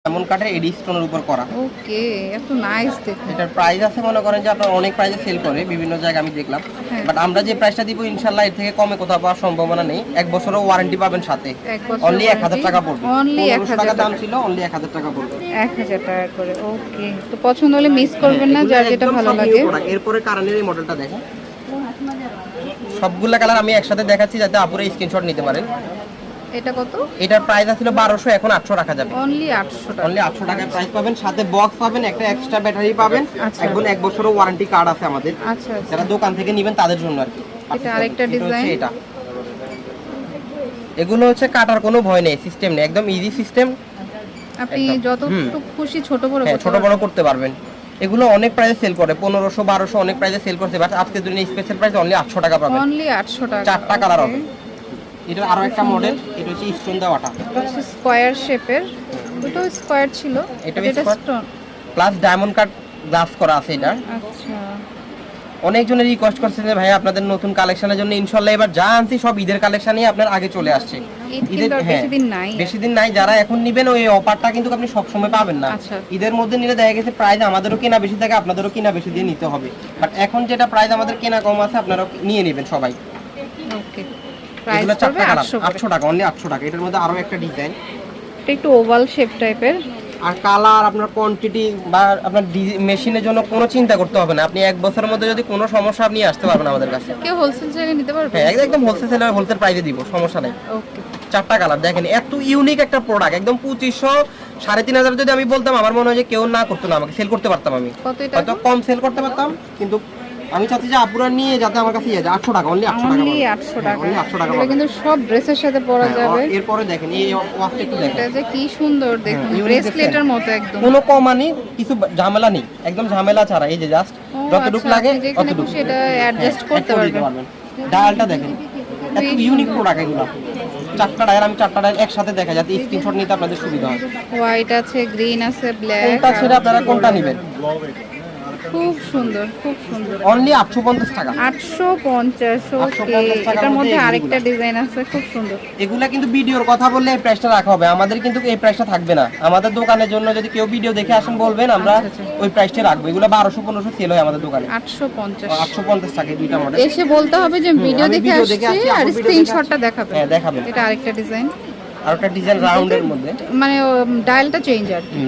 এমন কাঠের এডি স্টোনের উপর করা। ওকে, এত নাইস দেখুন। এটার প্রাইস আছে মনে করেন যে আপনার অনেক প্রাইসে সেল করে বিভিন্ন জায়গায় আমি দেখলাম, বাট আমরা যে প্রাইসটা দিব ইনশাআল্লাহ এর থেকে কমে কোথাও পাওয়ার সম্ভাবনা নেই। 1 বছরের ওয়ারেন্টি পাবেন সাথে। অনলি 1000 টাকা পড়বে। অনলি 1000 টাকা দাম ছিল, অনলি 1000 টাকা পড়বে। 1000 টাকা করে। ওকে, তো পছন্দ হলে মিস করবেন না, যার যেটা ভালো লাগে। এরপরে কারণের এই মডেলটা দেখেন, সবগুলা কালার আমি একসাথে দেখাচ্ছি যাতে আপুরা স্ক্রিনশট নিতে পারেন। এটা কত? এটার প্রাইস ছিল 1200, এখন 800 রাখা যাবে। অনলি 800 টাকা। অনলি 800 টাকায় প্রাইস পাবেন, সাথে বক্স পাবেন, একটা এক্সট্রা ব্যাটারি পাবেন, একদম 1 বছরের ওয়ারেন্টি কার্ড আছে আমাদের। আচ্ছা, যারা দোকান থেকে নেবেন তাদের জন্য আর কি। এটা আরেকটা ডিজাইন। এটা এগুলো হচ্ছে কাটার কোনো ভয় নেই, সিস্টেম নেই, একদম ইজি সিস্টেম। আপনি যতটুকু খুশি ছোট বড় করতে পারবেন। এগুলো অনেক প্রাইসে সেল করে, 1500 1200 অনেক প্রাইসে সেল করতে, বাট আজকে দুদিনে স্পেশাল প্রাইস অনলি 800 টাকা পাবেন। অনলি 800 টাকা। 4টা কালার হবে। এটা আরো একটা মডেল, এটা হচ্ছে স্টোন দেওয়াটা, স্কয়ার শেপের। ওটাও স্কয়ার ছিল, এটা stone plus diamond cut glass করা আছে এটা। আচ্ছা, অনেকজনের রিকোয়েস্ট করছেন যে ভাই আপনাদের নতুন কালেকশনের জন্য, ইনশাআল্লাহ এবার যা আনছি সব ঈদের কালেকশনই আপনার আগে চলে আসছে। ঈদের বেশি দিন নাই, যারা এখন নেবেন ওই অফারটা কিন্তু আপনি সব সময় পাবেন না। আচ্ছা, ঈদের মধ্যে নিলে দেখা গেছে প্রাইস আমাদেরও কেনা বেশি থাকে, আপনাদেরও কেনা বেশি দিয়ে নিতে হবে, বাট এখন যেটা প্রাইস আমাদের কেনা কম আছে আপনারা নিয়ে নেবেন সবাই। ওকে, প্রাইস হবে 800 টাকা, অনলি 800 টাকা। এটার মধ্যে আরো একটা ডিজাইন, এটা একটু ওভাল শেপ টাইপের। আর কালার আপনার কোয়ান্টিটি বা আপনার মেশিনের জন্য কোনো চিন্তা করতে হবে না। আপনি 1 বছরের মধ্যে যদি কোনো সমস্যা আপনি আসতে পারবেন আমাদের কাছে। কেউ হোলসেল চাইলে নিতে পারবে? হ্যাঁ, একদম হোলসেল হোলসেল প্রাইসে দিব, সমস্যা নাই। ওকে, 4টা কালার দেখেন, এত ইউনিক একটা প্রোডাক্ট, একদম 2500 3500 যদি আমি বলতাম আমার মনে হয় যে কেউ না করতো না, আমাকে সেল করতে পারতাম আমি, হয়তো কম সেল করতে পারতাম, কিন্তু আমি চাচ্ছি যে আপুরা নিয়ে যাতে আমার কাছে ইয়ে যায়। 800 টাকা, অনলি 800 টাকা, অনলি 800 টাকা। অনলি 800 টাকা এটা কিন্তু সব ড্রেসের সাথে পরা যাবে। এরপরে দেখেন এই ওয়াচটা একটু দেখেন, এটা যে কি সুন্দর দেখুন, ব্রেসলেটের মতো একদম। কোনো কমানি কিছু ঝামেলা নেই, একদম ঝামেলা ছাড়া। এই যে জাস্ট যতটুকু লাগে ততটুকু সেটা অ্যাডজাস্ট করতে পারবেন। ডায়ালটা দেখেন, এত ইউনিক প্রোডাক্ট এগুলো। 4টা ডায়াল, আমি 4টা ডায়াল একসাথে দেখা যাতে স্ক্রিনশট নিতে আপনাদের সুবিধা হয়। হোয়াইট আছে, গ্রিন আছে, ব্ল্যাক। কোনটা ছেড়ে আপনারা কোনটা নেবেন? খুব সুন্দর, খুব সুন্দর। অনলি 850 টাকা। 850। ওকে, এটার মধ্যে আরেকটা ডিজাইন আছে, খুব সুন্দর। এগুলা কিন্তু ভিডিওর কথা বললে এই প্রাইসটা রাখা হবে, আমাদের কিন্তু এই প্রাইসটা থাকবে না। আমাদের দোকানের জন্য যদি কেউ ভিডিও দেখে আসেন বলবেন, আমরা ওই প্রাইসটা রাখবো। এগুলো 1200 1500 সেল হয় আমাদের দোকানে। 850 টাকা দুইটা মডেল। এসে বলতে হবে যে ভিডিও দেখে আসছি, আর স্ক্রিনশটটা দেখাবেন। হ্যাঁ, দেখাবেন। এটা আরেকটা ডিজাইন, আর একটা ডিজাইন রাউন্ডের মধ্যে, মানে ডায়ালটা চেঞ্জ আর কি।